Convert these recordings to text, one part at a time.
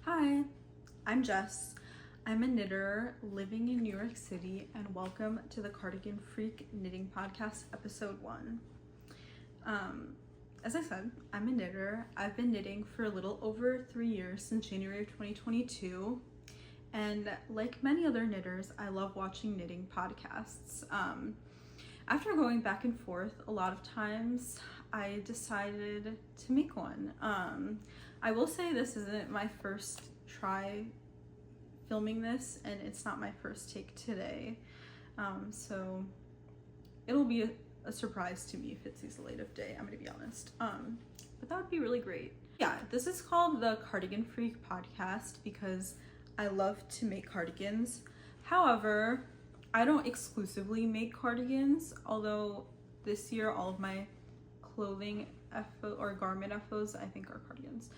Hi, I'm Jess. I'm a knitter living in New York City, and welcome to the Cardigan Freak Knitting Podcast, Episode 1. As I said, I'm a knitter. I've been knitting for a little over 3 years, since January of 2022. And like many other knitters, I love watching knitting podcasts. After going back and forth a lot of times, I decided to make one. I will say this isn't my first try filming this, and it's not my first take today. So it'll be a surprise to me if it sees the light of day, I'm gonna be honest. But that would be really great. Yeah, this is called the Cardigan Freak Podcast because I love to make cardigans. However, I don't exclusively make cardigans, although this year all of my clothing FO or garment FOs I think are cardigans.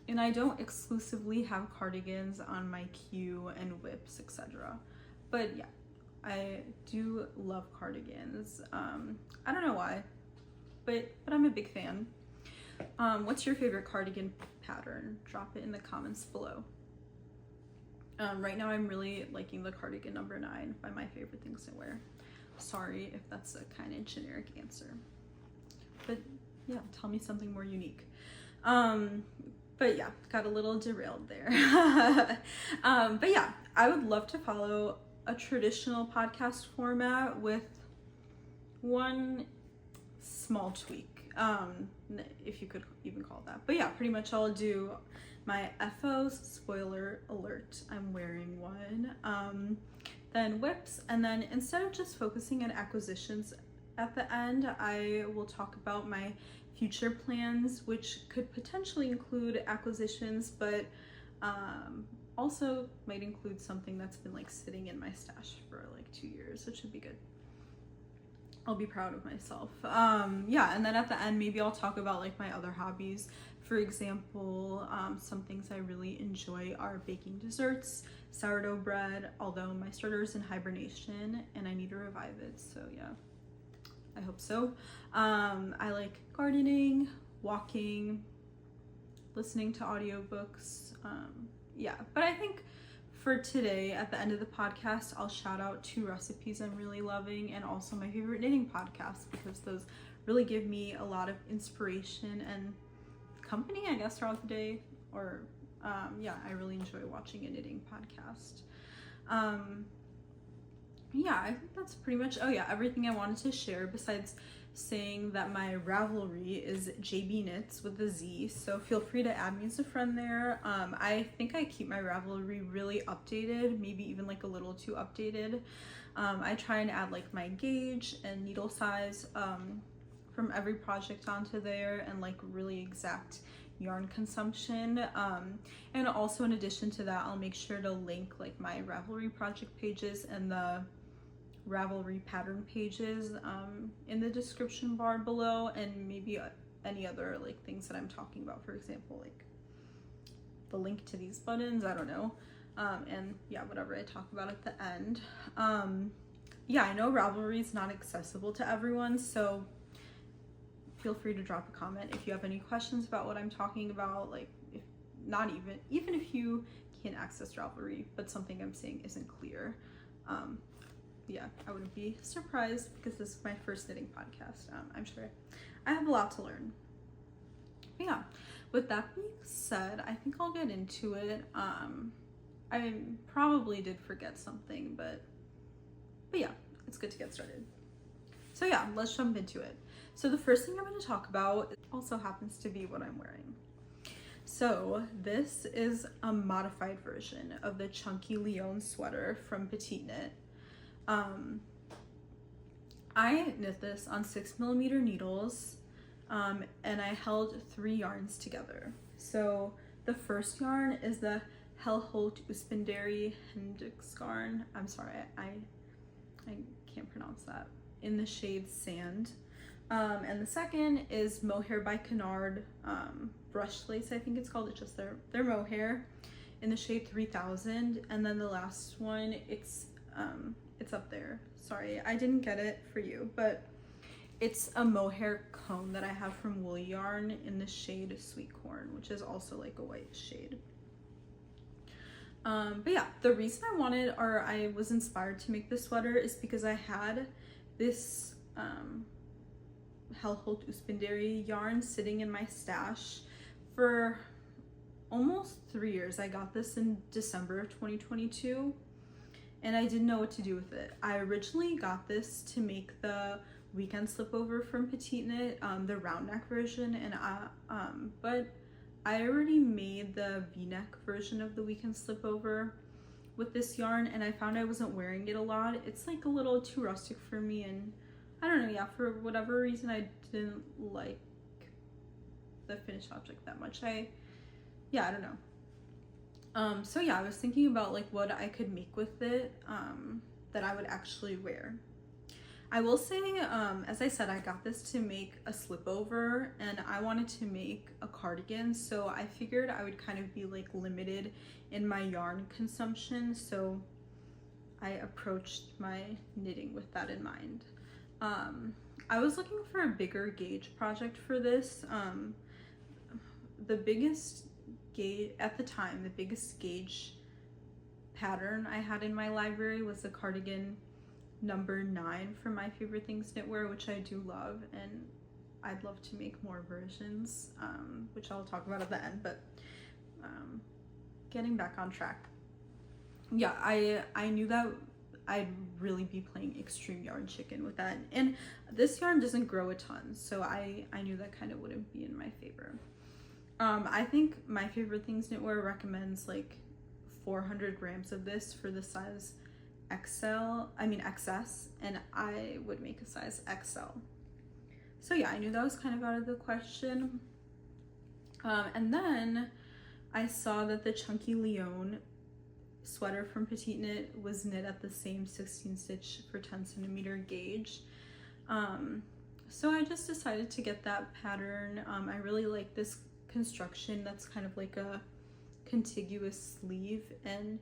And I don't exclusively have cardigans on my queue and whips, etc. But yeah, I do love cardigans. I don't know why, but I'm a big fan. What's your favorite cardigan pattern? Drop it in the comments below. Right now I'm really liking the cardigan number 9 by My Favorite Things to Wear. Sorry if that's a kind of generic answer, but yeah, tell me something more unique. But yeah, got a little derailed there. But yeah, I would love to follow a traditional podcast format with one small tweak, if you could even call it that. But yeah, pretty much I'll do my FOs, spoiler alert, I'm wearing one, then whips, and then instead of just focusing on acquisitions at the end, I will talk about my future plans, which could potentially include acquisitions, but also might include something that's been like sitting in my stash for like 2 years, which would be good. I'll be proud of myself. Yeah, and then at the end, maybe I'll talk about like my other hobbies. For example, some things I really enjoy are baking desserts, sourdough bread, although my starter's in hibernation and I need to revive it, so yeah, I hope so. I like gardening, walking, listening to audiobooks. Yeah, but I think for today, at the end of the podcast, I'll shout out 2 recipes I'm really loving and also my favorite knitting podcasts, because those really give me a lot of inspiration and company, I guess, throughout the day. Or yeah, I really enjoy watching a knitting podcast. Yeah, I think that's pretty much, oh yeah, everything I wanted to share, besides saying that my Ravelry is JB Knits with a Z, so feel free to add me as a friend there. I think I keep my Ravelry really updated, maybe even like a little too updated. I try and add like my gauge and needle size from every project onto there, and like really exact yarn consumption. And also in addition to that, I'll make sure to link like my Ravelry project pages and the Ravelry pattern pages in the description bar below, and maybe any other like things that I'm talking about, for example like the link to these buttons, I don't know, and yeah, whatever I talk about at the end. Yeah, I know Ravelry is not accessible to everyone, so feel free to drop a comment if you have any questions about what I'm talking about, like if not even if you can't access Ravelry but something I'm saying isn't clear. Yeah, I wouldn't be surprised because this is my first knitting podcast. I'm sure I have a lot to learn. But yeah, with that being said, I think I'll get into it. I probably did forget something, but yeah, it's good to get started. So yeah, let's jump into it. So the first thing I'm going to talk about also happens to be what I'm wearing. So this is a modified version of the chunky Lyon sweater from Petite Knit. I knit this on 6mm needles, and I held 3 yarns together. So the first yarn is the Helholt Uspenderi Hendricksgarn. I'm sorry, I can't pronounce that. In the shade Sand. And the second is Mohair by Canard Brushed Lace, I think it's called. It's just their mohair in the shade 3000. And then the last one, it's up there. Sorry, I didn't get it for you, but It's a mohair cone that I have from Wool Yarn in the shade Sweet Corn, which is also like a white shade. But yeah, the reason I wanted, or I was inspired to make this sweater is because I had this Hellholt Uspenderi yarn sitting in my stash for almost 3 years. I got this in December of 2022 and I didn't know what to do with it. I originally got this to make the weekend slipover from Petite Knit, the round neck version, and but I already made the v-neck version of the weekend slipover with this yarn, and I found I wasn't wearing it a lot. It's like a little too rustic for me, and I don't know, yeah, for whatever reason I didn't like the finished object that much. I don't know. So yeah, I was thinking about like what I could make with it that I would actually wear. I will say, as I said, I got this to make a slipover and I wanted to make a cardigan, so I figured I would kind of be like limited in my yarn consumption, so I approached my knitting with that in mind. I was looking for a bigger gauge project for this. The biggest gauge at the time, the biggest gauge pattern I had in my library was the cardigan number 9 from My Favorite Things Knitwear, which I do love, and I'd love to make more versions, which I'll talk about at the end. But getting back on track, yeah, I knew that I'd really be playing extreme yarn chicken with that, and this yarn doesn't grow a ton, so I knew that kind of wouldn't be in my favor. I think My Favorite Things Knitwear recommends like 400 grams of this for the size XS, and I would make a size XL. So yeah, I knew that was kind of out of the question. And then I saw that the Chunky Lyon sweater from Petite Knit was knit at the same 16 stitch for 10 centimeter gauge. So I just decided to get that pattern. I really like this construction that's kind of like a contiguous sleeve, and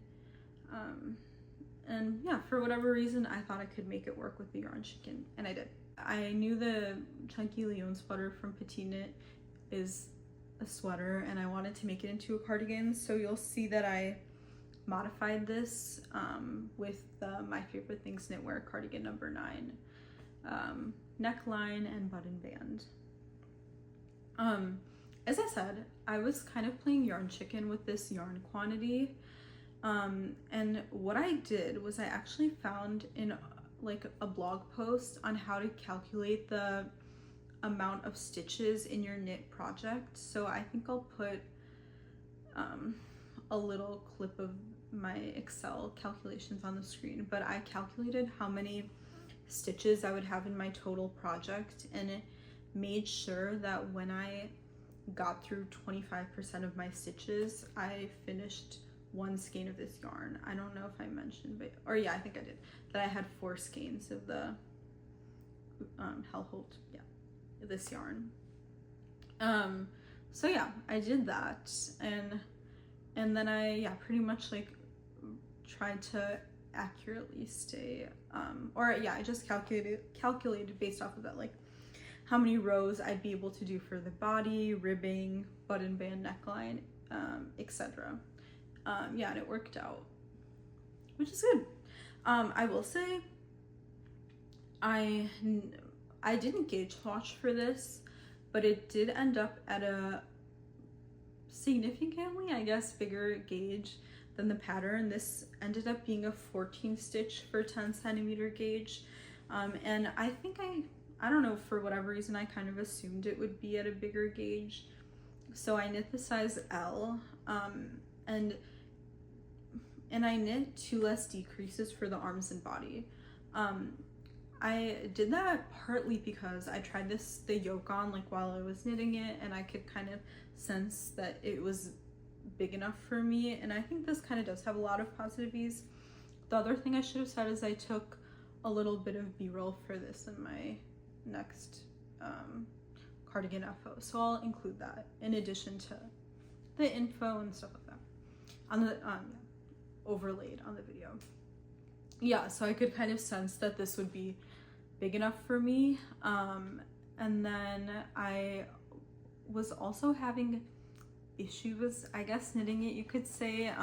yeah, for whatever reason, I thought I could make it work with the yarn chicken, and I did. I knew the Chunky Lyon sweater from Petite Knit is a sweater, and I wanted to make it into a cardigan, so you'll see that I modified this with the My Favorite Things Knitwear cardigan number 9 neckline and button band. As I said, I was kind of playing yarn chicken with this yarn quantity. And what I did was I actually found in like a blog post on how to calculate the amount of stitches in your knit project. So I think I'll put a little clip of my Excel calculations on the screen, but I calculated how many stitches I would have in my total project, and it made sure that when I got through 25% of my stitches, I finished 1 skein of this yarn. I don't know if I mentioned, but, or yeah, I think I did, that I had 4 skeins of the Hellholt, yeah, this yarn. So yeah, I did that, and then I pretty much like tried to accurately stay, or yeah, I just calculated based off of that, like how many rows I'd be able to do for the body, ribbing, button band, neckline, etc. Yeah, and it worked out, which is good. I will say I didn't gauge swatch for this, but it did end up at a significantly, I guess, bigger gauge than the pattern. This ended up being a 14 stitch for 10 centimeter gauge, and I think I don't know, for whatever reason I kind of assumed it would be at a bigger gauge, so I knit the size L, and I knit 2 less decreases for the arms and body. I did that partly because I tried the yoke on like while I was knitting it, and I could kind of sense that it was big enough for me, and I think this kind of does have a lot of positive ease. The other thing I should have said is I took a little bit of b-roll for this in my next cardigan FO, so I'll include that in addition to the info and stuff like that on the overlaid on the video. Yeah, so I could kind of sense that this would be big enough for me. And then I was also having issues, I guess, knitting it, you could say.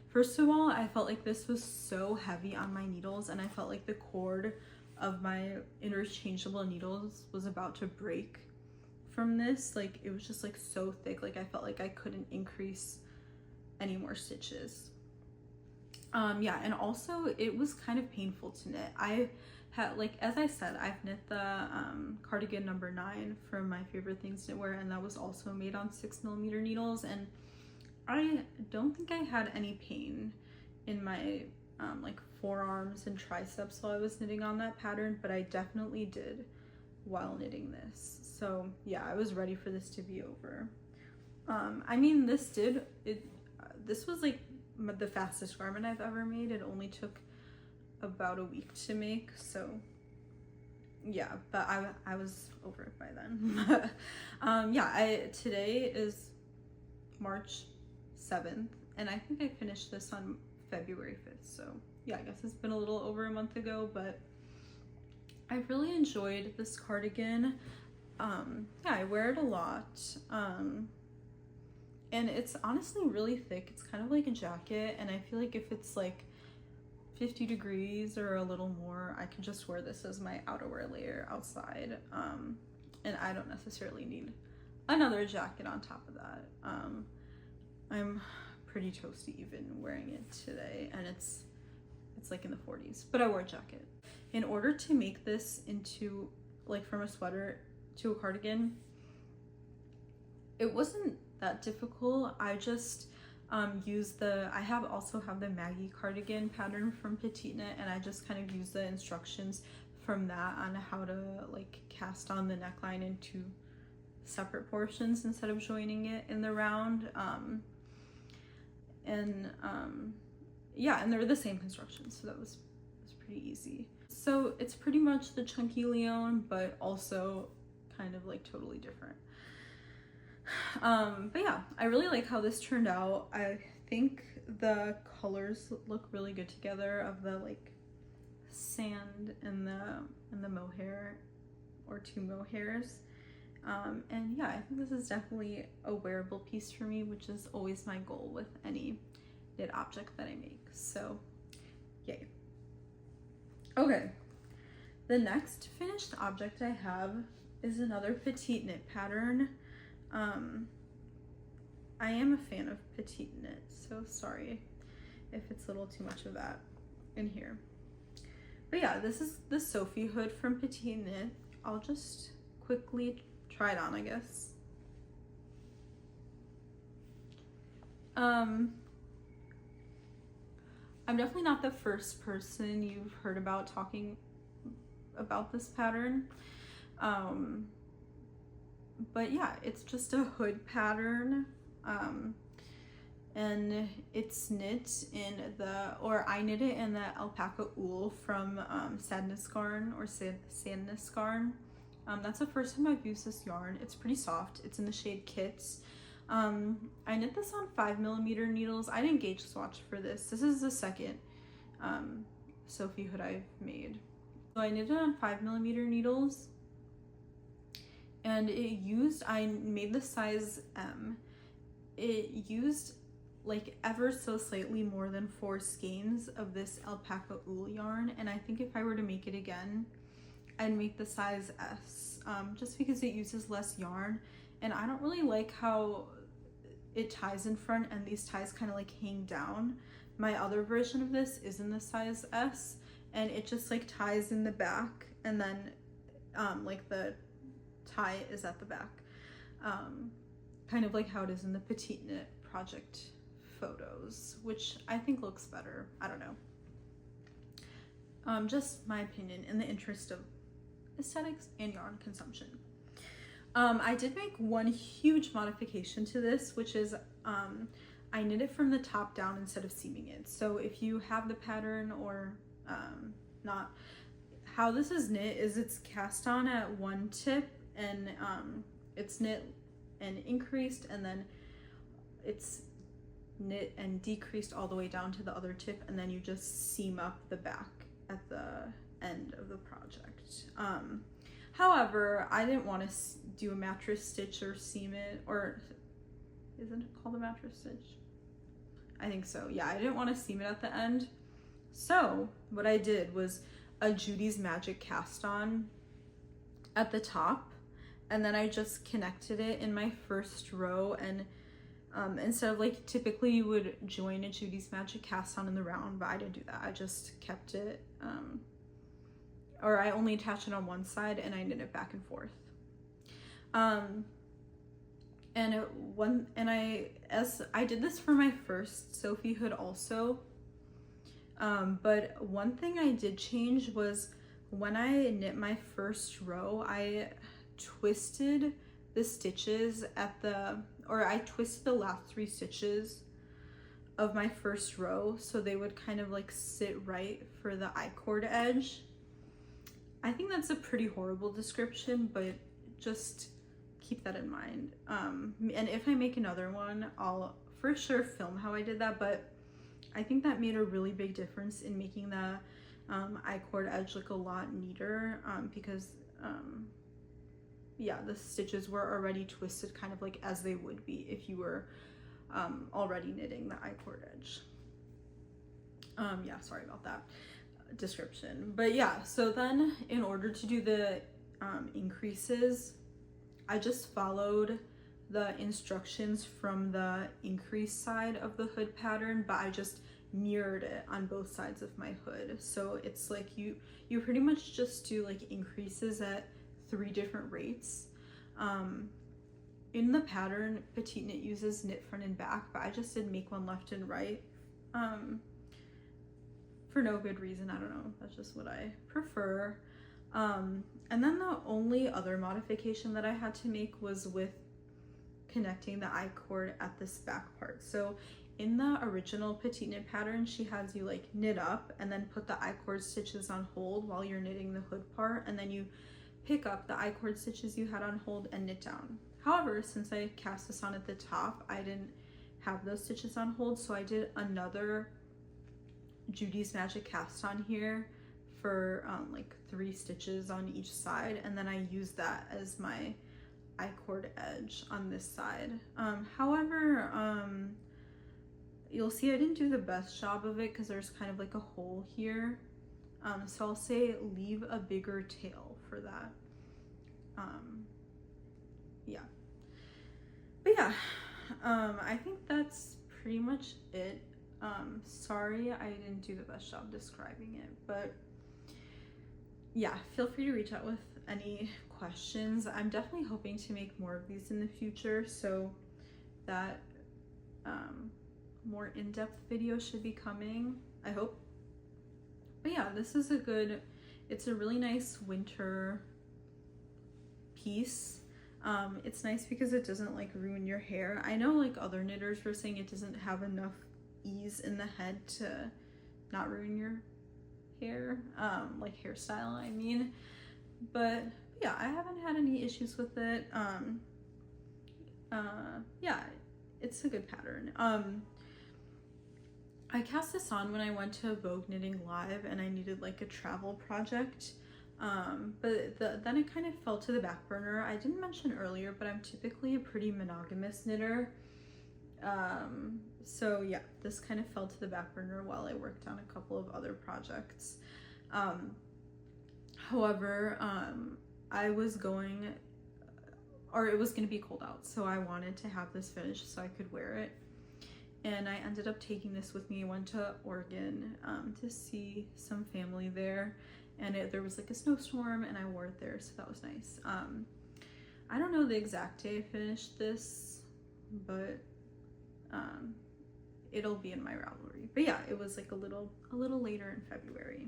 First of all, I felt like this was so heavy on my needles, and I felt like the cord of my interchangeable needles was about to break from this. Like, it was just like so thick, like I felt like I couldn't increase any more stitches. Yeah, and also it was kind of painful to knit. I had, like, as I said, I've knit the cardigan number 9 from My Favorite Things to Wear, and that was also made on 6mm needles, and I don't think I had any pain in my like forearms and triceps while I was knitting on that pattern, but I definitely did while knitting this. So yeah, I was ready for this to be over. I mean, this was like the fastest garment I've ever made. It only took about a week to make, so yeah, but I was over it by then. Yeah, today is March 7th, and I think I finished this on February 5th, so yeah, I guess it's been a little over a month ago, but I've really enjoyed this cardigan. Yeah, I wear it a lot, and it's honestly really thick. It's kind of like a jacket, and I feel like if it's like 50 degrees or a little more, I can just wear this as my outerwear layer outside, and I don't necessarily need another jacket on top of that. I'm pretty toasty even wearing it today, and it's like in the 40s, but I wore a jacket. In order to make this into, like, from a sweater to a cardigan, it wasn't that difficult. I just used I also have the Maggie Cardigan pattern from Petite Knit, and I just kind of used the instructions from that on how to like cast on the neckline into separate portions instead of joining it in the round. Yeah, and they're the same constructions, so that was pretty easy. So it's pretty much the chunky Lyon, but also kind of like totally different. But yeah, I really like how this turned out. I think the colors look really good together, of the like sand and the mohair, or 2 mohairs. And yeah, I think this is definitely a wearable piece for me, which is always my goal with any knit object that I make. So yay. Okay, the next finished object I have is another Petite Knit pattern. I am a fan of Petite Knit, so sorry if it's a little too much of that in here. But yeah, this is the Sophie Hood from Petite Knit. I'll just quickly try it on, I guess. I'm definitely not the first person you've heard about talking about this pattern. But yeah, it's just a hood pattern, and it's knit in I knit it in the alpaca wool from Sadness Garn, or Sandness Garn. That's the first time I've used this yarn. It's pretty soft. It's in the shade Kits. I knit this on 5mm needles. I didn't gauge swatch for this. This is the second Sophie Hood I've made. So I knit it on 5mm needles, and I made the size M. It used like ever so slightly more than 4 skeins of this alpaca wool yarn, and I think if I were to make it again, I'd make the size S, just because it uses less yarn, and I don't really like how it ties in front and these ties kind of like hang down. My other version of this is in the size S, and it just like ties in the back, and then like the tie is at the back, kind of like how it is in the Petite Knit project photos, which I think looks better. I don't know, just my opinion in the interest of aesthetics and yarn consumption. I did make one huge modification to this, which is I knit it from the top down instead of seaming it. So if you have the pattern or not, how this is knit is it's cast on at one tip, and it's knit and increased, and then it's knit and decreased all the way down to the other tip, and then you just seam up the back at the end of the project. However, I didn't want to do a mattress stitch or seam it, or isn't it called a mattress stitch? I think so. Yeah, I didn't want to seam it at the end. So what I did was a Judy's Magic cast on at the top, and then I just connected it in my first row, and instead of like typically you would join a Judy's Magic cast on in the round, but I didn't do that. I just kept it, or I only attached it on one side and I knit it back and forth. As I did this for my first Sophie Hood also, but one thing I did change was when I knit my first row, I twisted the stitches I twisted the last 3 stitches of my first row so they would kind of like sit right for the I-cord edge. I think that's a pretty horrible description, but just keep that in mind. And if I make another one, I'll for sure film how I did that, but I think that made a really big difference in making the I-cord edge look a lot neater, because yeah, the stitches were already twisted kind of like as they would be if you were already knitting the I-cord edge. Yeah, sorry about that description. But yeah, so then in order to do the increases, I just followed the instructions from the increase side of the hood pattern, but I just mirrored it on both sides of my hood. So it's like you pretty much just do like increases at 3 different rates. In the pattern, Petite Knit uses knit front and back, but I just did make one left and right for no good reason. I don't know, that's just what I prefer. And then the only other modification that I had to make was with connecting the I-cord at this back part. So in the original Petite Knit pattern, she has you like knit up and then put the I-cord stitches on hold while you're knitting the hood part, and then you pick up the I-cord stitches you had on hold and knit down. However, since I cast this on at the top, I didn't have those stitches on hold, so I did another Judy's Magic cast on here for like 3 stitches on each side, and then I used that as my I-cord edge on this side. However, you'll see I didn't do the best job of it because there's kind of like a hole here. So I'll say leave a bigger tail for that. Yeah. But yeah, I think that's pretty much it. Sorry I didn't do the best job describing it, but yeah, feel free to reach out with any questions. I'm definitely hoping to make more of these in the future, so that more in-depth video should be coming, I hope. But yeah, this is it's a really nice winter piece. It's nice because it doesn't like ruin your hair. I know like other knitters were saying it doesn't have enough ease in the head to not ruin your hair, like hairstyle, I mean. But yeah, I haven't had any issues with it. Yeah, it's a good pattern. I cast this on when I went to Vogue Knitting Live and I needed like a travel project, but then it kind of fell to the back burner. I didn't mention earlier, but I'm typically a pretty monogamous knitter, so yeah, this kind of fell to the back burner while I worked on a couple of other projects. However, it was going to be cold out, so I wanted to have this finished so I could wear it. And I ended up taking this with me. I went to Oregon to see some family there, and there was like a snowstorm and I wore it there, so that was nice. I don't know the exact day I finished this, but it'll be in my Ravelry. But yeah, it was like a little later in February.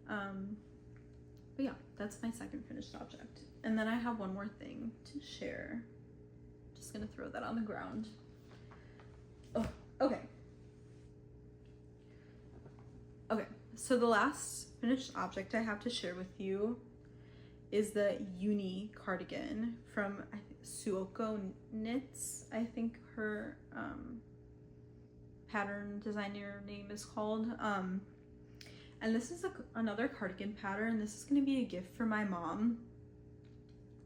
But yeah, that's my second finished object. And then I have one more thing to share. Just gonna throw that on the ground. Oh, okay. Okay, so the last finished object I have to share with you is the Uyuni Cardigan from Suoko Knits, I think her And this is another cardigan pattern. This is going to be a gift for my mom.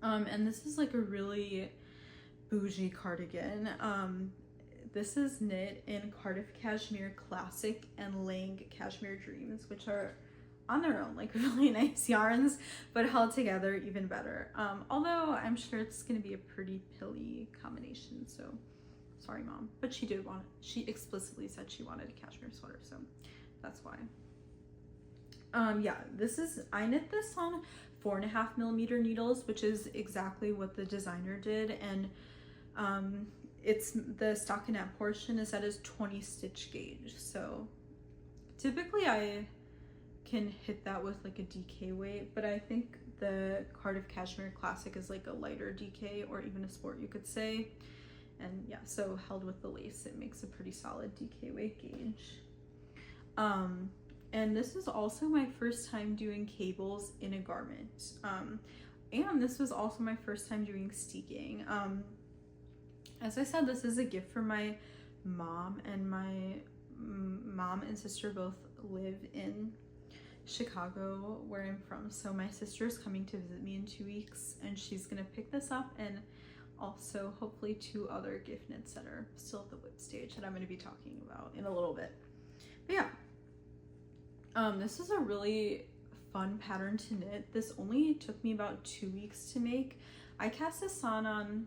And this is like a really bougie cardigan. This is knit in Cardiff Cashmere Classic and Lang Cashmere Dreams, which are on their own like really nice yarns, but held together even better. Although I'm sure it's going to be a pretty pilly combination, so sorry mom, but she did want it. She explicitly said she wanted a cashmere sweater, so that's why. Yeah, I knit this on 4.5mm needles, which is exactly what the designer did, and it's the stockinette portion is set as 20 stitch gauge, so typically I can hit that with like a DK weight, but I think the Cardiff Cashmere Classic is like a lighter DK, or even a sport you could say. And yeah, so held with the lace, it makes a pretty solid DK weight gauge. And this is also my first time doing cables in a garment. And this was also my first time doing steeking. As I said, this is a gift from my mom, and my mom and sister both live in Chicago, where I'm from. So my sister's coming to visit me in 2 weeks, and she's gonna pick this up, and also hopefully 2 other gift knits that are still at the whip stage that I'm gonna be talking about in a little bit. But yeah, this is a really fun pattern to knit. This only took me about 2 weeks to make. I cast this on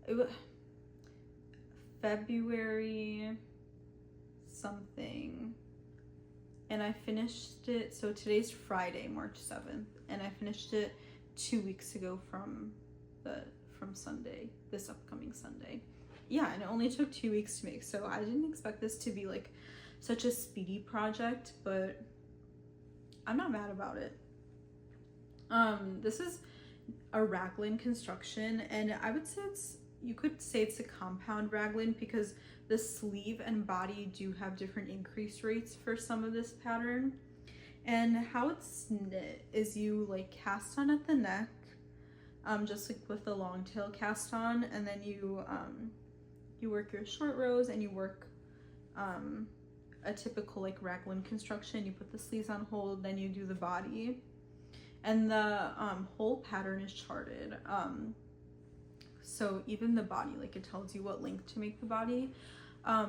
it was February something, and I finished it, so today's Friday, March 7th, and I finished it 2 weeks ago from Sunday, this upcoming Sunday. Yeah, and it only took 2 weeks to make, so I didn't expect this to be like such a speedy project, but I'm not mad about it. This is a raglan construction, and I would say you could say it's a compound raglan, because the sleeve and body do have different increase rates for some of this pattern. And how it's knit is you like cast on at the neck, just like with the long tail cast on, and then you work your short rows, and you work a typical like raglan construction. You put the sleeves on hold, then you do the body, and the whole pattern is charted. So even the body, like it tells you what length to make the body. I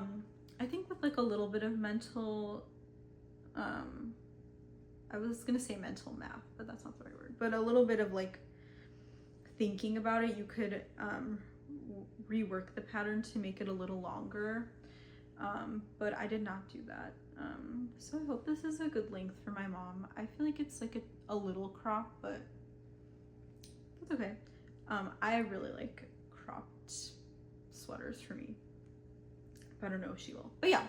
think with like a little bit of mental, I was gonna say mental math, but that's not the right word, but a little bit of like thinking about it, you could rework the pattern to make it a little longer, but I did not do that. So I hope this is a good length for my mom. I feel like it's like a little crop, but that's okay. I really like cropped sweaters for me, but I don't know if she will. But yeah,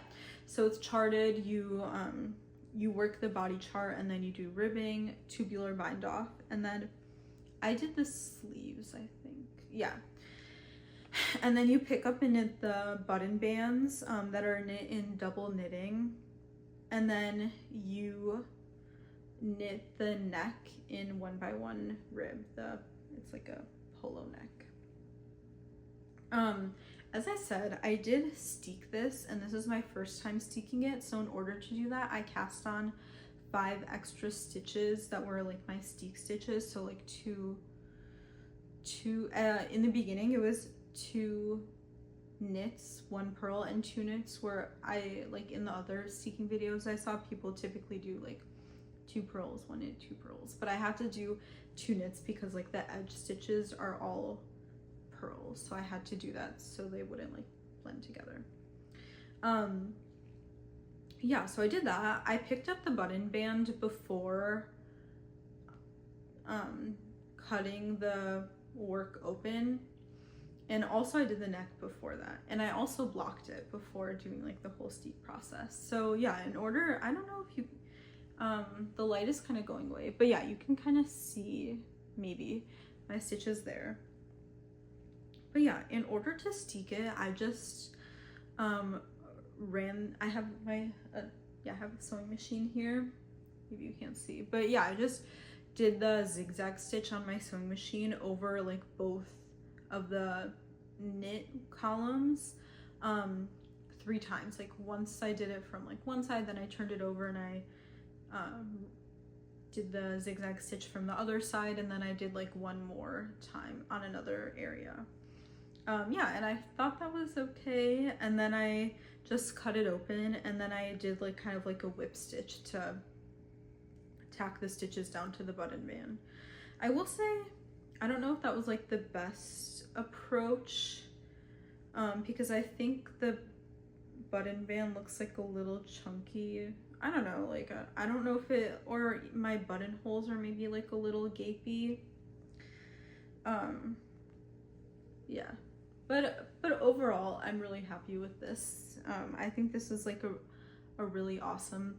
so it's charted. You work the body chart, and then you do ribbing, tubular bind off, and then I did the sleeves, I think. Yeah. And then you pick up and knit the button bands that are knit in double knitting, and then you knit the neck in 1x1 rib. It's like a polo neck. As I said, I did steek this, and this is my first time steeking it, so in order to do that, I cast on 5 extra stitches that were like my steek stitches. So like two in the beginning it was 2 knits, 1 purl, and 2 knits, where I like in the other steeking videos I saw people typically do like 2 purls, 1 knit, 2 purls, but I had to do 2 knits because like the edge stitches are all purls, so I had to do that so they wouldn't like blend together. Yeah, so I did that. I picked up the button band before cutting the work open, and also I did the neck before that, and I also blocked it before doing like the whole steek process. So yeah, in order, I don't know if you the light is kind of going away, but yeah, you can kind of see maybe my stitches there. But yeah, in order to steek it, I just I have my I have a sewing machine here, maybe you can't see, but yeah, I just did the zigzag stitch on my sewing machine over like both of the knit columns 3 times. Like once I did it from like one side, then I turned it over and I did the zigzag stitch from the other side, and then I did like one more time on another area. Yeah, and I thought that was okay, and then I just cut it open, and then I did like kind of like a whip stitch to tack the stitches down to the button band. I will say, I don't know if that was like the best approach, because I think the button band looks like a little chunky. I don't know, like I don't know if it, or my buttonholes are maybe like a little gapey. Yeah, but overall I'm really happy with this. I think this is like a really awesome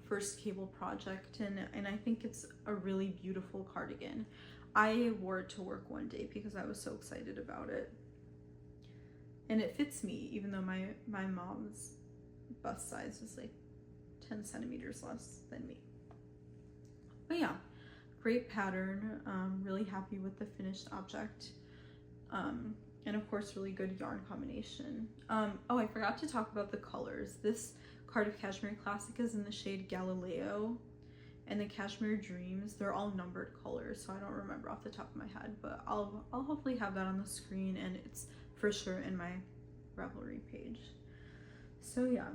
first cable project, and I think it's a really beautiful cardigan. I wore it to work one day because I was so excited about it, and it fits me, even though my mom's bust size is like 10 centimeters less than me. But yeah, great pattern. Really happy with the finished object, and of course really good yarn combination. Oh, I forgot to talk about the colors. This Cardiff Cashmere Classic is in the shade Galileo, and the Cashmere Dreams, they're all numbered colors, so I don't remember off the top of my head, but I'll hopefully have that on the screen, and it's for sure in my Ravelry page. So yeah,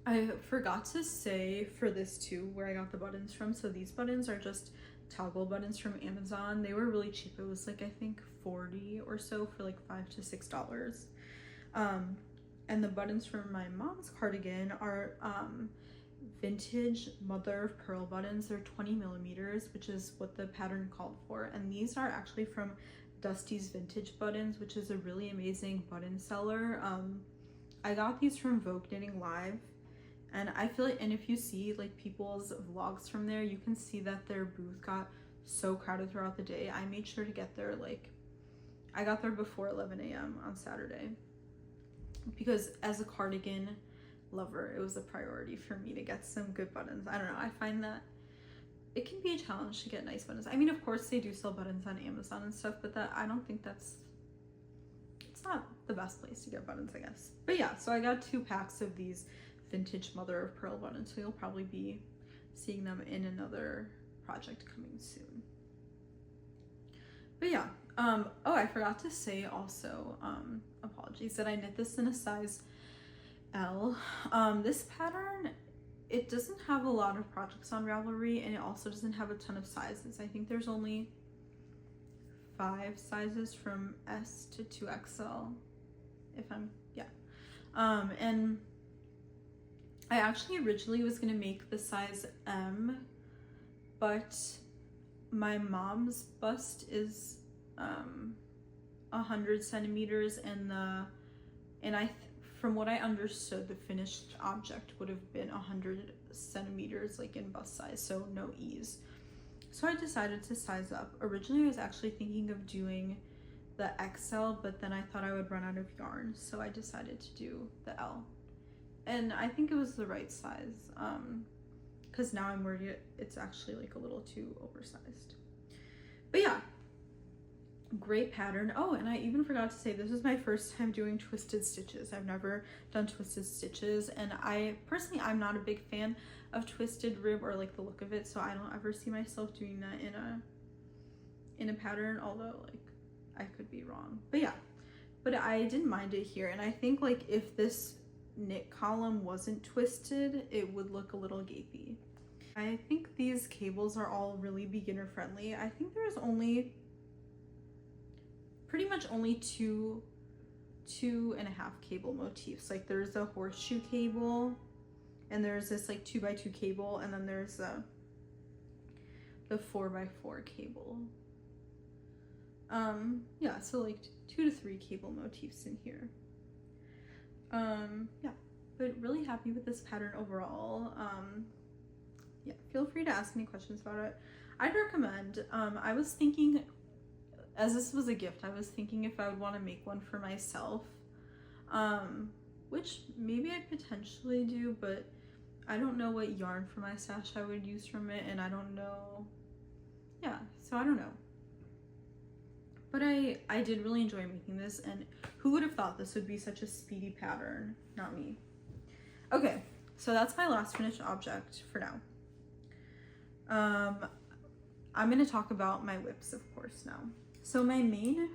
I forgot to say for this too where I got the buttons from. So these buttons are just toggle buttons from Amazon. They were really cheap. It was like, I think 40 or so for like $5 to $6. And the buttons from my mom's cardigan are vintage mother of pearl buttons. They're 20 millimeters, which is what the pattern called for. And these are actually from Dusty's Vintage Buttons, which is a really amazing button seller. I got these from Vogue Knitting Live, and I feel like, and if you see like people's vlogs from there, you can see that their booth got so crowded throughout the day. I made sure to get there, like I got there before 11 a.m. on Saturday, because as a cardigan lover, it was a priority for me to get some good buttons. I don't know, I find that it can be a challenge to get nice buttons. I mean, of course they do sell buttons on Amazon and stuff, but I don't think it's not the best place to get buttons, I guess. But yeah, so I got 2 packs of these vintage mother of pearl buttons, so you'll probably be seeing them in another project coming soon. But yeah, oh, I forgot to say also, apologies, that I knit this in a size L. This pattern, it doesn't have a lot of projects on Ravelry, and it also doesn't have a ton of sizes. I think there's only 5 sizes from S to 2XL, if I'm, yeah. And I actually originally was gonna make the size M, but my mom's bust is 100 centimeters, and from what I understood, the finished object would have been 100 centimeters like in bust size, so no ease. So I decided to size up. Originally I was actually thinking of doing the XL, but then I thought I would run out of yarn, so I decided to do the L. And I think it was the right size, because now I'm worried it's actually like a little too oversized. But yeah, great pattern. Oh, and I even forgot to say, this is my first time doing twisted stitches. I've never done twisted stitches, and I'm not a big fan of twisted rib or like the look of it, so I don't ever see myself doing that in a pattern, although like I could be wrong. But yeah, but I didn't mind it here, and I think like if this knit column wasn't twisted, it would look a little gapey. I think these cables are all really beginner friendly. I think there's pretty much only two and a half cable motifs. Like there's a horseshoe cable, and there's this like 2x2 cable, and then there's the 4x4 cable. Yeah, so like 2 to 3 cable motifs in here. Yeah, but really happy with this pattern overall. Yeah, feel free to ask me questions about it. I'd recommend, I was thinking, as this was a gift, I was thinking if I would want to make one for myself, which maybe I potentially do, but I don't know what yarn for my stash I would use from it, and I don't know, yeah, so I don't know. But I did really enjoy making this, and who would have thought this would be such a speedy pattern? Not me. Okay, so that's my last finished object for now. I'm gonna talk about my whips, of course, now. So my main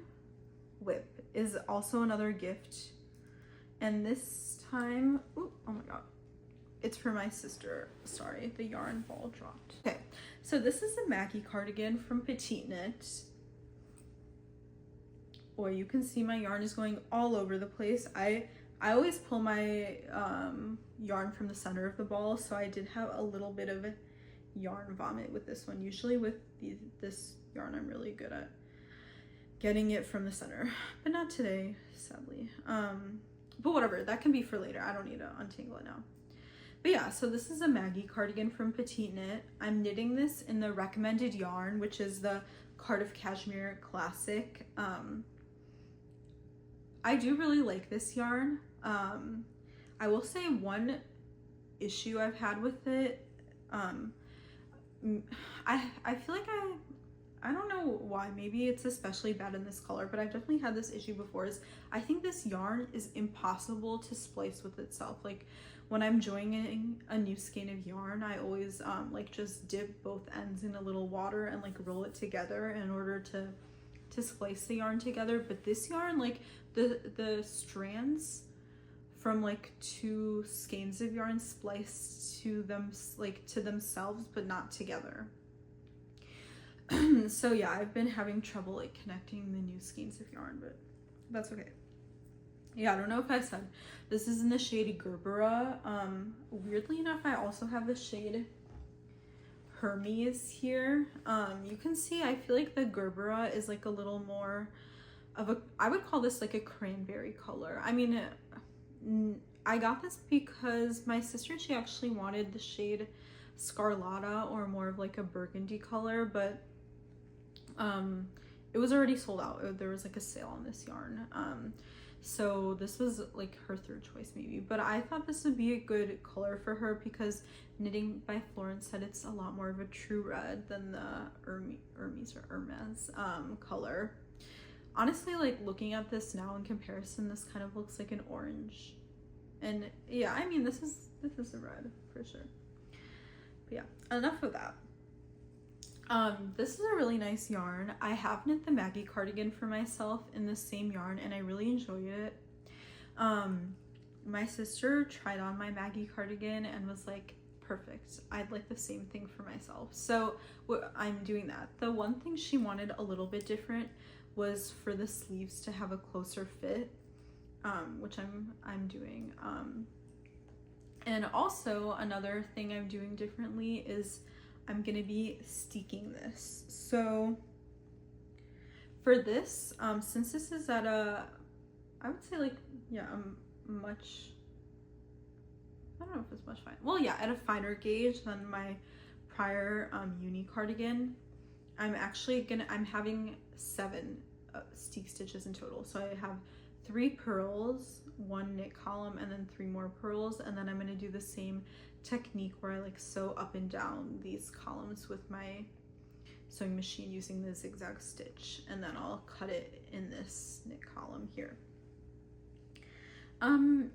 whip is also another gift, and this time, oh my god, it's for my sister. Sorry, the yarn ball dropped. Okay, so this is a Maggie cardigan from Petite Knit. Boy, you can see my yarn is going all over the place. I always pull my yarn from the center of the ball, so I did have a little bit of yarn vomit with this one. Usually with this yarn, I'm really good at getting it from the center, but not today, sadly. But whatever, that can be for later. I don't need to untangle it now. But yeah, so this is a Maggie cardigan from Petite Knit. I'm knitting this in the recommended yarn, which is the Cardiff Cashmere Classic. I do really like this yarn. I will say one issue I've had with it, I feel like I don't know why, maybe it's especially bad in this color, but I've definitely had this issue before, is I think this yarn is impossible to splice with itself. Like when I'm joining a new skein of yarn, I always like just dip both ends in a little water and like roll it together in order to splice the yarn together. But this yarn, like the strands from like two skeins of yarn spliced to them, like to themselves, but not together. So yeah, I've been having trouble like connecting the new skeins of yarn, but that's okay. Yeah, I don't know if I said this is in the shade Gerbera. Weirdly enough, I also have the shade Hermes here. You can see I feel like the Gerbera is like a little more of a, I would call this like a cranberry color. I mean, I got this because my sister, she actually wanted the shade Scarlata, or more of like a burgundy color, but it was already sold out. There was like a sale on this yarn. So this was like her third choice maybe, but I thought this would be a good color for her because Knitting by Florence said it's a lot more of a true red than the Hermes color. Honestly, like looking at this now in comparison, this kind of looks like an orange. And yeah, I mean, this is a red for sure. But yeah, enough of that. This is a really nice yarn. I have knit the Maggie cardigan for myself in the same yarn, and I really enjoyed it. My sister tried on my Maggie cardigan and was like, perfect. I'd like the same thing for myself. So I'm doing that. The one thing she wanted a little bit different was for the sleeves to have a closer fit, which I'm doing. And also another thing I'm doing differently is I'm gonna be steeking this. So for this, since this is at a, I would say like, yeah, much, I don't know if it's much fine. Well, yeah, at a finer gauge than my prior Uyuni cardigan, I'm having 7 steek stitches in total. So I have 3 purls, 1 knit column, and then 3 more purls, and then I'm going to do the same technique where I like sew up and down these columns with my sewing machine using the zigzag stitch, and then I'll cut it in this knit column here.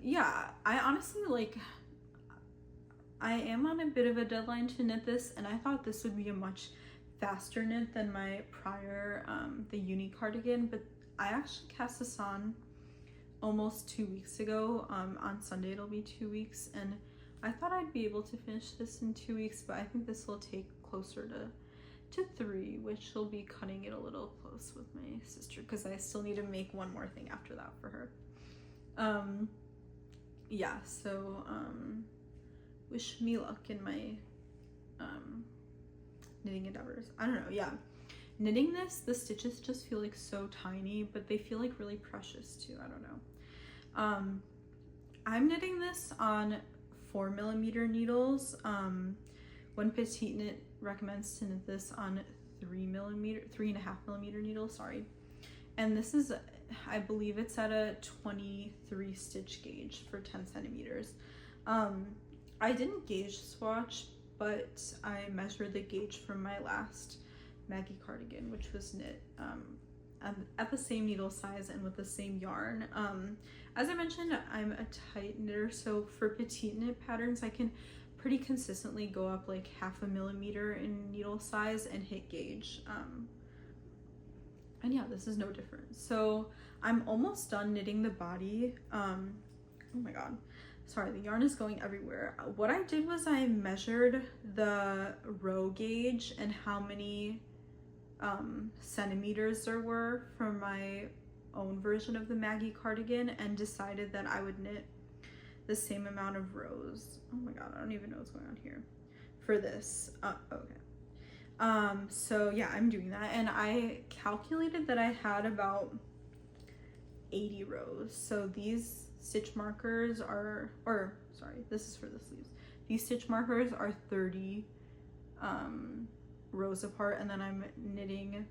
Yeah, I honestly like, I am on a bit of a deadline to knit this, and I thought this would be a much faster knit than my prior the Uyuni cardigan, but I actually cast this on almost 2 weeks ago. On Sunday it'll be 2 weeks, and I thought I'd be able to finish this in 2 weeks, but I think this will take closer to 3, which will be cutting it a little close with my sister because I still need to make one more thing after that for her. Yeah, so wish me luck in my knitting endeavors. I don't know, yeah. Knitting this, the stitches just feel like so tiny, but they feel like really precious too. I don't know. I'm knitting this on 4mm needles. When Petite Knit recommends to knit this on 3.5mm needles, sorry. And this is, I believe it's at a 23 stitch gauge for 10 centimeters. I didn't gauge swatch, but I measured the gauge from my last Maggie cardigan, which was knit at the same needle size and with the same yarn. As I mentioned, I'm a tight knitter, so for petite knit patterns I can pretty consistently go up like 0.5 millimeter in needle size and hit gauge. And yeah, this is no different. So I'm almost done knitting the body. Oh my god, sorry, the yarn is going everywhere. What I did was I measured the row gauge and how many centimeters there were from my own version of the Maggie cardigan, and decided that I would knit the same amount of rows. Oh my god, I don't even know what's going on here for this. Okay. So yeah, I'm doing that, and I calculated that I had about 80 rows. So these stitch markers are, or sorry, this is for the sleeves. These stitch markers are 30 rows apart, and then I'm knitting,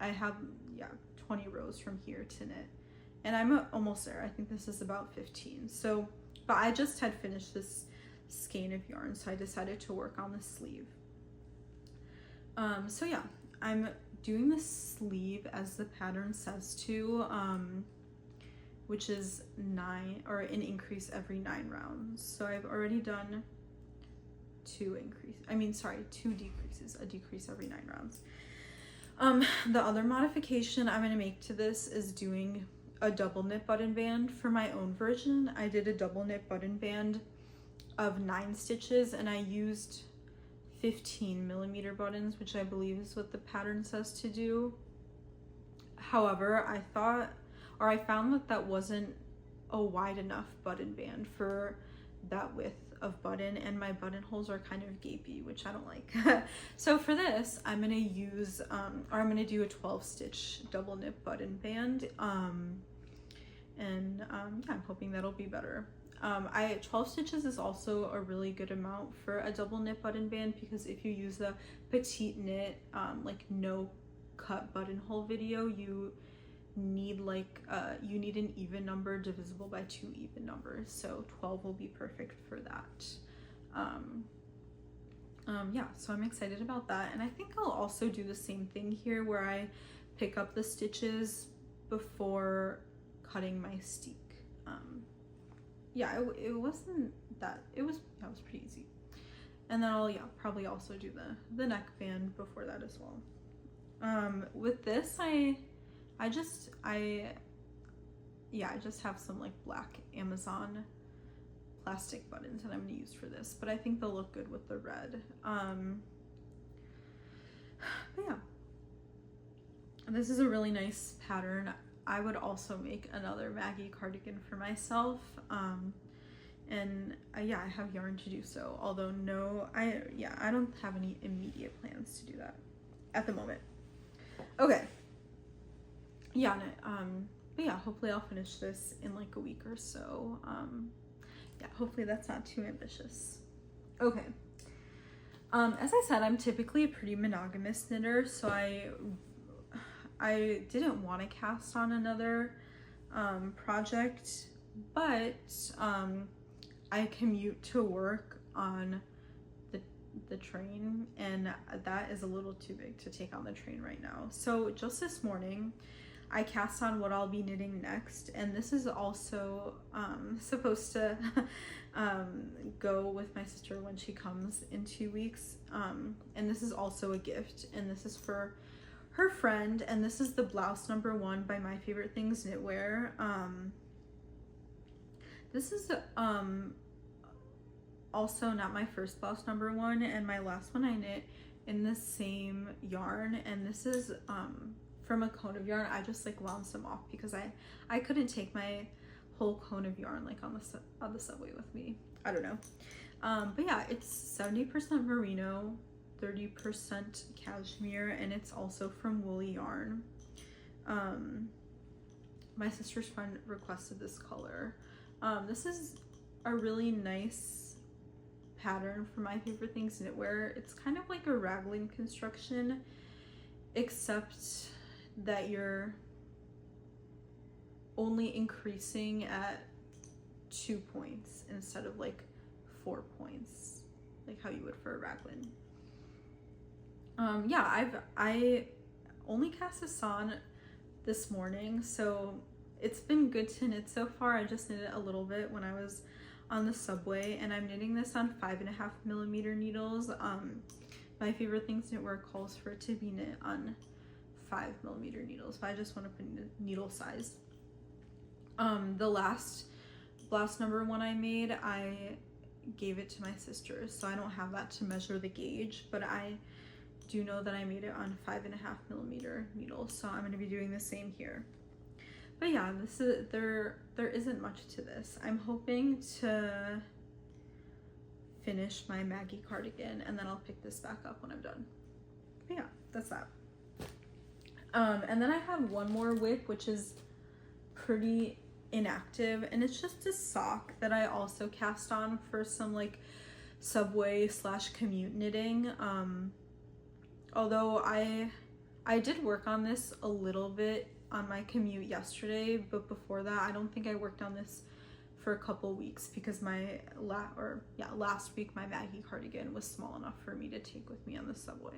I have, yeah, 20 rows from here to knit, and I'm almost there. I think this is about 15. So, but I just had finished this skein of yarn, so I decided to work on the sleeve. So yeah, I'm doing the sleeve as the pattern says to, which is 9, or an increase every 9 rounds. So I've already done 2 decreases, a decrease every 9 rounds. The other modification I'm going to make to this is doing a double knit button band. For my own version, I did a double knit button band of 9 stitches, and I used 15 millimeter buttons, which I believe is what the pattern says to do. However, I found that that wasn't a wide enough button band for that width of button, and my buttonholes are kind of gapey, which I don't like. So for this, I'm gonna use, I'm gonna do a 12 stitch double knit button band, yeah, I'm hoping that'll be better. 12 stitches is also a really good amount for a double knit button band, because if you use the petite knit, like no cut buttonhole video, you need an even number divisible by 2 even numbers, so 12 will be perfect for that. Yeah, so I'm excited about that, and I think I'll also do the same thing here where I pick up the stitches before cutting my steek. Yeah, it wasn't that, it was pretty easy. And then I'll, yeah, probably also do the neckband before that as well. With this, I just have some like black Amazon plastic buttons that I'm gonna use for this, but I think they'll look good with the red. But yeah, this is a really nice pattern. I would also make another Maggie cardigan for myself, and yeah, I have yarn to do so, although I don't have any immediate plans to do that at the moment. Okay. Yeah, but yeah, hopefully I'll finish this in like a week or so. Yeah, hopefully that's not too ambitious. Okay. As I said, I'm typically a pretty monogamous knitter, so I didn't want to cast on another project, but I commute to work on the train, and that is a little too big to take on the train right now. So just this morning, I cast on what I'll be knitting next, and this is also supposed to go with my sister when she comes in 2 weeks, and this is also a gift, and this is for her friend, and this is the Blouse #1 by My Favorite Things Knitwear. This is also not my first Blouse #1, and my last one I knit in the same yarn, and this is from a cone of yarn. I just like wound some off because I couldn't take my whole cone of yarn like on the subway with me. I don't know. But yeah, it's 70% merino, 30% cashmere, and it's also from woolly yarn. My sister's friend requested this color. This is a really nice pattern for My Favorite Things Knitwear. It's kind of like a raglan construction, except that you're only increasing at 2 points instead of like 4 points, like how you would for a raglan. Yeah, I only cast this on this morning, so it's been good to knit so far. I just knit it a little bit when I was on the subway, and I'm knitting this on 5.5mm needles. My favorite things knitwear calls for it to be knit on 5mm needles, but I just want to put needle size. The last blouse number 1 I made, I gave it to my sister, so I don't have that to measure the gauge, but I do know that I made it on 5.5mm needles, so I'm going to be doing the same here. But yeah, this is there isn't much to this. I'm hoping to finish my Maggie cardigan, and then I'll pick this back up when I'm done. But yeah, that's that. And then I have one more WIP, which is pretty inactive, and it's just a sock that I also cast on for some like subway / commute knitting. Although I did work on this a little bit on my commute yesterday, but before that I don't think I worked on this for a couple weeks because my last week my Maggie cardigan was small enough for me to take with me on the subway.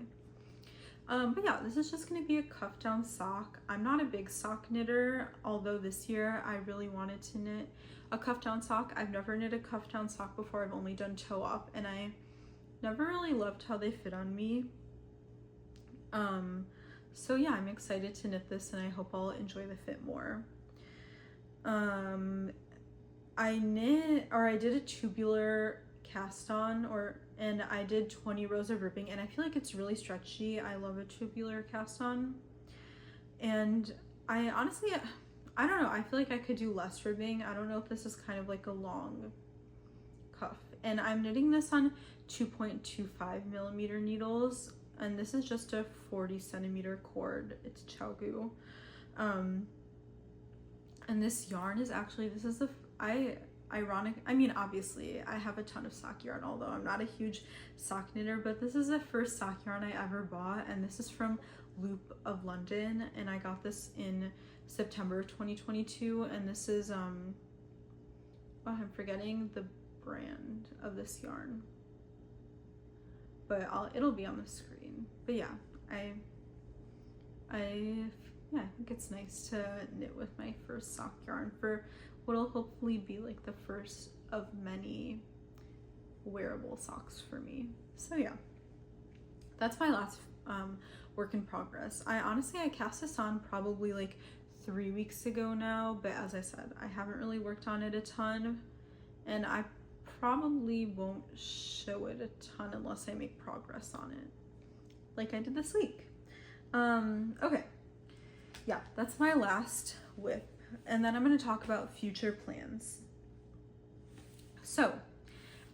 But yeah, this is just going to be a cuff down sock. I'm not a big sock knitter, although this year I really wanted to knit a cuff down sock. I've never knit a cuff down sock before. I've only done toe up, and I never really loved how they fit on me. So yeah, I'm excited to knit this, and I hope I'll enjoy the fit more. I did a tubular cast on, and I did 20 rows of ribbing, and I feel like it's really stretchy. I love a tubular cast on, and I honestly, I don't know, I feel like I could do less ribbing. I don't know if this is kind of like a long cuff, and I'm knitting this on 2.25mm needles, and this is just a 40cm cord. It's Chaogu, and this yarn is actually, this is ironic. I mean, obviously I have a ton of sock yarn, although I'm not a huge sock knitter, but this is the first sock yarn I ever bought, and this is from Loop of London, and I got this in September 2022, and this is I'm forgetting the brand of this yarn, but it'll be on the screen. But yeah, I think it's nice to knit with my first sock yarn for what'll hopefully be like the first of many wearable socks for me. So yeah, that's my last work in progress. I cast this on probably like 3 weeks ago now, but as I said, I haven't really worked on it a ton, and I probably won't show it a ton unless I make progress on it like I did this week. Okay, yeah, that's my last WIP, and then I'm going to talk about future plans. So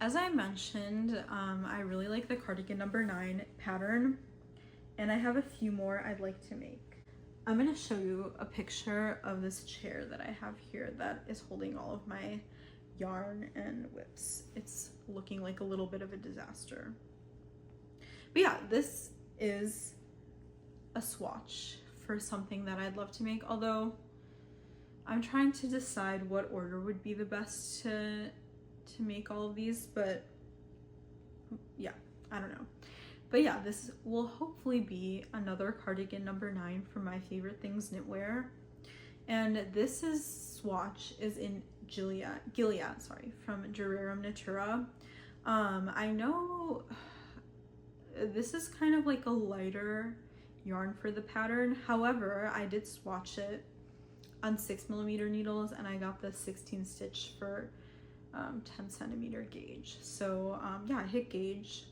as I mentioned, I really like the cardigan number 9 pattern, and I have a few more I'd like to make. I'm going to show you a picture of this chair that I have here that is holding all of my yarn and WIPs. It's looking like a little bit of a disaster. But yeah, this is a swatch for something that I'd love to make, although I'm trying to decide what order would be the best to make all of these, but yeah, I don't know. But yeah, this will hopefully be another cardigan number 9 from My Favorite Things Knitwear, and this swatch is in Gilead, from Gererum Natura. I know this is kind of like a lighter yarn for the pattern. However, I did swatch it on 6mm needles, and I got the 16 stitch for 10cm gauge. So yeah, I hit gauge,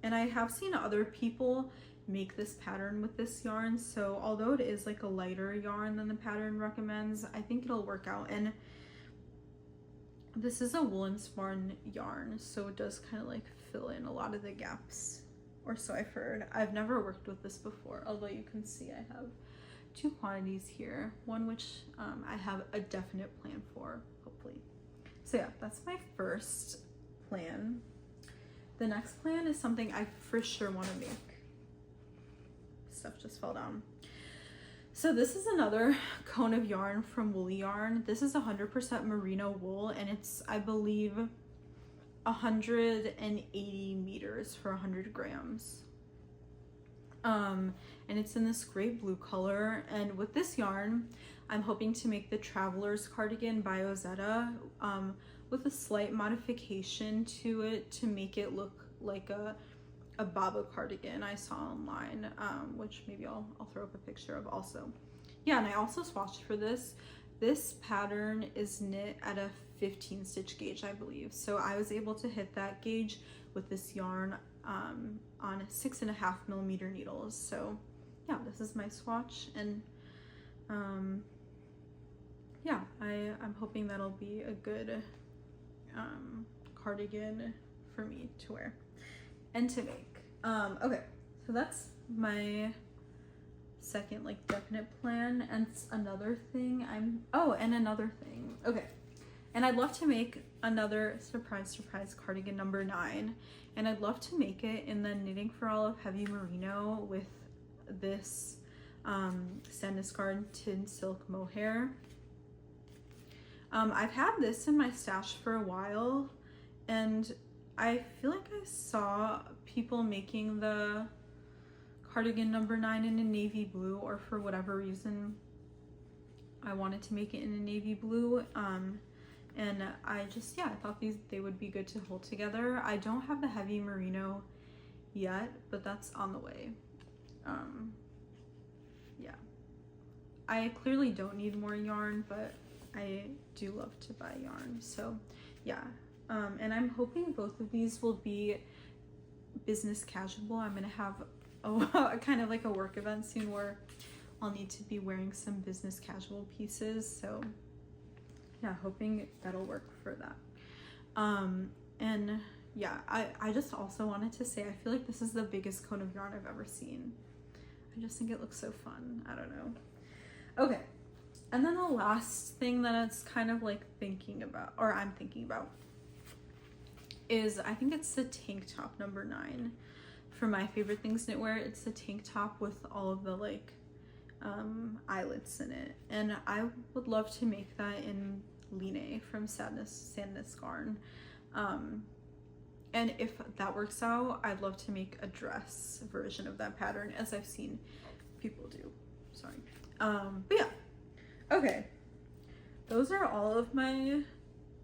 and I have seen other people make this pattern with this yarn, so although it is like a lighter yarn than the pattern recommends, I think it'll work out. And this is a woolen sparn yarn, so it does kind of like fill in a lot of the gaps, or so I've heard. I've never worked with this before, although you can see I have 2 quantities here, one which I have a definite plan for, hopefully. So yeah, that's my first plan. The next plan is something I for sure want to make. Stuff just fell down. So this is another cone of yarn from Woolly Yarn. This is 100% merino wool, and it's, I believe, 180 meters for 100 grams. And it's in this great blue color. And with this yarn, I'm hoping to make the Traveler's Cardigan by Ozetta, with a slight modification to it to make it look like a Baba cardigan I saw online, which maybe I'll throw up a picture of also. Yeah, and I also swatched for this. This pattern is knit at a 15 stitch gauge, I believe. So I was able to hit that gauge with this yarn on 6.5mm needles. So yeah, this is my swatch, and yeah, I'm hoping that'll be a good cardigan for me to wear and to make. Okay, so that's my second like definite plan. And another thing okay, and I'd love to make another surprise cardigan number 9, and I'd love to make it in the Knitting for Olive heavy merino with this Sandnes Garden tin silk mohair. I've had this in my stash for a while, and I feel like I saw people making the cardigan number 9 in a navy blue, or for whatever reason I wanted to make it in a navy blue, and I thought they would be good to hold together. I don't have the heavy merino yet, but that's on the way. Yeah, I clearly don't need more yarn, but I do love to buy yarn, so yeah. And I'm hoping both of these will be business casual. I'm gonna have a kind of like a work event soon where I'll need to be wearing some business casual pieces, so yeah, hoping that'll work for that. And yeah, I just also wanted to say I feel like this is the biggest cone of yarn I've ever seen. I just think it looks so fun. I don't know. Okay, and then the last thing that it's kind of like thinking about, or I'm thinking about, is I think it's the tank top number 9 for my favorite things knitwear. It's the tank top with all of the like eyelets in it, and I would love to make that in Lyon from Sandnes Garden, and if that works out, I'd love to make a dress version of that pattern, as I've seen people do. Sorry. But yeah, okay, those are all of my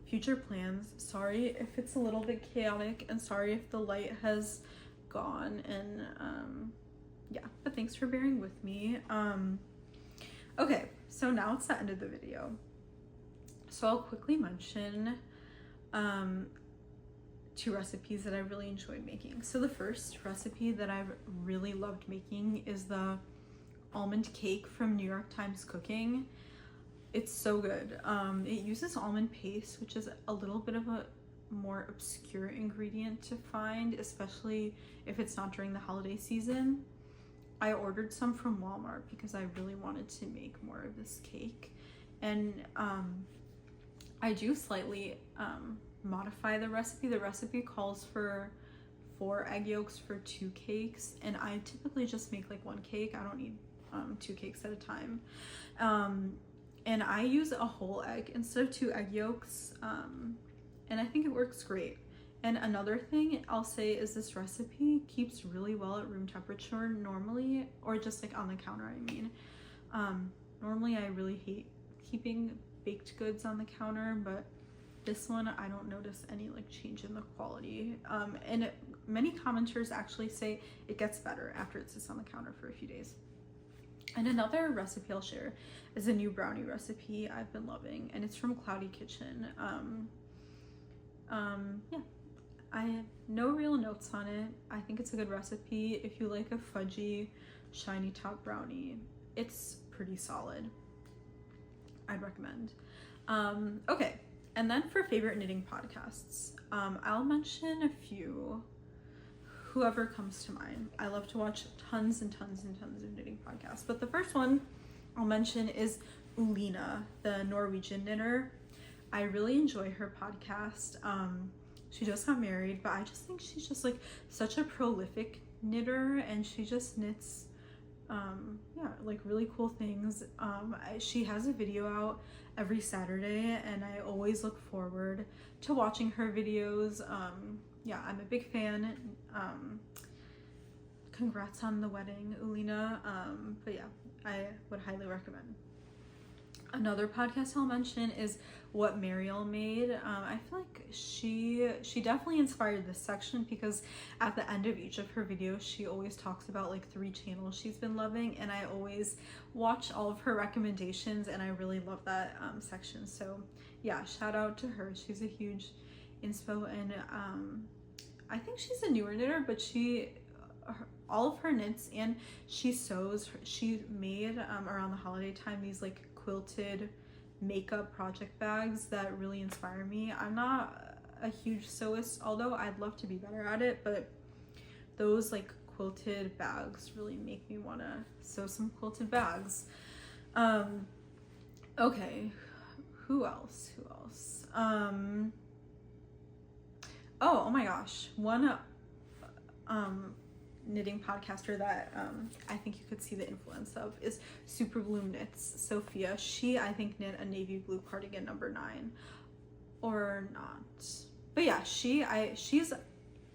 future plans. Sorry if it's a little bit chaotic, and sorry if the light has gone, and yeah, but thanks for bearing with me. Okay, so now it's the end of the video, so I'll quickly mention 2 recipes that I really enjoyed making. So the first recipe that I've really loved making is the almond cake from New York Times Cooking. It's so good. It uses almond paste, which is a little bit of a more obscure ingredient to find, especially if it's not during the holiday season. I ordered some from Walmart because I really wanted to make more of this cake, and I do slightly modify the recipe. The recipe calls for 4 egg yolks for 2 cakes, and I typically just make like 1 cake. I don't need 2 cakes at a time. And I use a whole egg instead of 2 egg yolks, and I think it works great. And another thing I'll say is this recipe keeps really well at room temperature normally, or just like on the counter, I mean. Normally I really hate keeping baked goods on the counter, but this one I don't notice any like change in the quality. And many commenters actually say it gets better after it sits on the counter for a few days. And another recipe I'll share is a new brownie recipe I've been loving, and it's from Cloudy Kitchen. Yeah, I have no real notes on it. I think it's a good recipe if you like a fudgy, shiny top brownie. It's pretty solid. I'd recommend. Okay, and then for favorite knitting podcasts, I'll mention a few. Whoever comes to mind. I love to watch tons and tons and tons of knitting podcasts, but the first one I'll mention is Uyuni, the Norwegian knitter. I really enjoy her podcast. She just got married, but I just think she's just like such a prolific knitter, and she just knits yeah, like really cool things. She has a video out every Saturday, and I always look forward to watching her videos. Yeah, I'm a big fan. congrats on the wedding, Ulina. But yeah, I would highly recommend. Another podcast I'll mention is What Mariel Made. I feel like she definitely inspired this section, because at the end of each of her videos she always talks about like 3 channels she's been loving, and I always watch all of her recommendations, and I really love that section. So yeah, shout out to her. She's a huge inspo, and I think she's a newer knitter, but all of her knits and she sews, she made around the holiday time these like quilted makeup project bags that really inspire me. I'm not a huge sewist, although I'd love to be better at it, but those like quilted bags really make me want to sew some quilted bags. Okay, who else? Oh my gosh, one knitting podcaster that I think you could see the influence of is Super Bloom Knits, Sophia. She, I think, knit a navy blue cardigan number 9 or not, but yeah, she's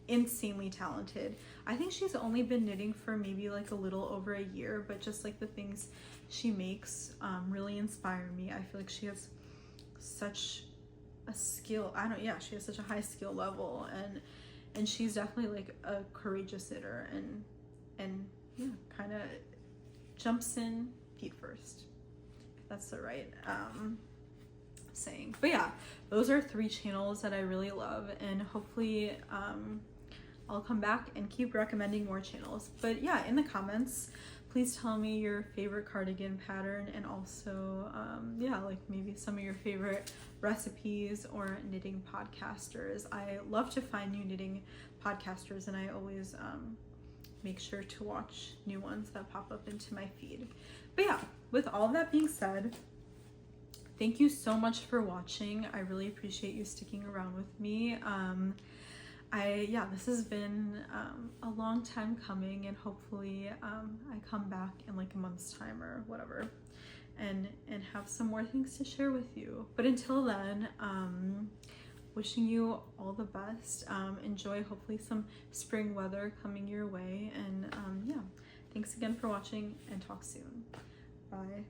insanely talented. I think she's only been knitting for maybe like a little over a year, but just like the things she makes really inspire me. I feel like she has such a skill. She has such a high skill level, and she's definitely like a courageous knitter, and yeah, kind of jumps in feet first, if that's the right saying. But yeah, those are 3 channels that I really love, and hopefully I'll come back and keep recommending more channels. But yeah, in the comments, please tell me your favorite cardigan pattern, and also yeah, like maybe some of your favorite recipes or knitting podcasters. I love to find new knitting podcasters, and I always make sure to watch new ones that pop up into my feed. But yeah, with all of that being said, thank you so much for watching. I really appreciate you sticking around with me. This has been a long time coming, and hopefully I come back in like a month's time or whatever, and have some more things to share with you. But until then, wishing you all the best. Enjoy hopefully some spring weather coming your way, and yeah, thanks again for watching, and talk soon. Bye.